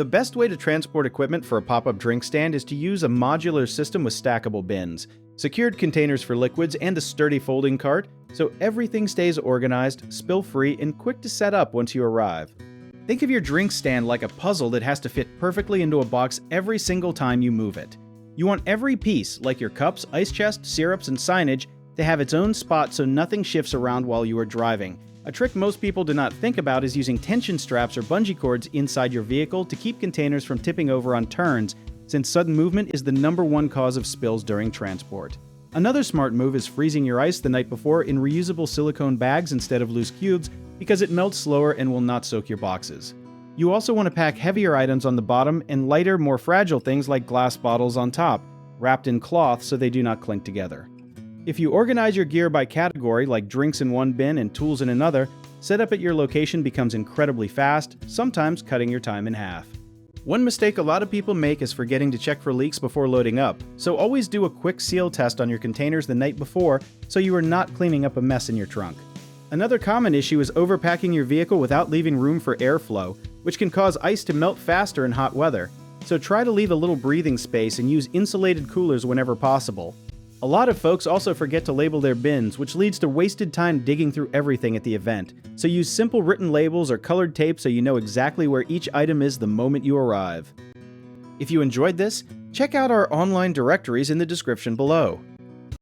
The best way to transport equipment for a pop-up drink stand is to use a modular system with stackable bins, secured containers for liquids, and a sturdy folding cart, so everything stays organized, spill-free, and quick to set up once you arrive. Think of your drink stand like a puzzle that has to fit perfectly into a box every single time you move it. You want every piece, like your cups, ice chest, syrups, and signage, to have its own spot so nothing shifts around while you are driving. A trick most people do not think about is using tension straps or bungee cords inside your vehicle to keep containers from tipping over on turns, since sudden movement is the #1 cause of spills during transport. Another smart move is freezing your ice the night before in reusable silicone bags instead of loose cubes, because it melts slower and will not soak your boxes. You also want to pack heavier items on the bottom and lighter, more fragile things like glass bottles on top, wrapped in cloth so they do not clink together. If you organize your gear by category, like drinks in one bin and tools in another, setup at your location becomes incredibly fast, sometimes cutting your time in half. One mistake a lot of people make is forgetting to check for leaks before loading up, so always do a quick seal test on your containers the night before so you are not cleaning up a mess in your trunk. Another common issue is overpacking your vehicle without leaving room for airflow, which can cause ice to melt faster in hot weather, so try to leave a little breathing space and use insulated coolers whenever possible. A lot of folks also forget to label their bins, which leads to wasted time digging through everything at the event. So use simple written labels or colored tape so you know exactly where each item is the moment you arrive. If you enjoyed this, check out our online directories in the description below.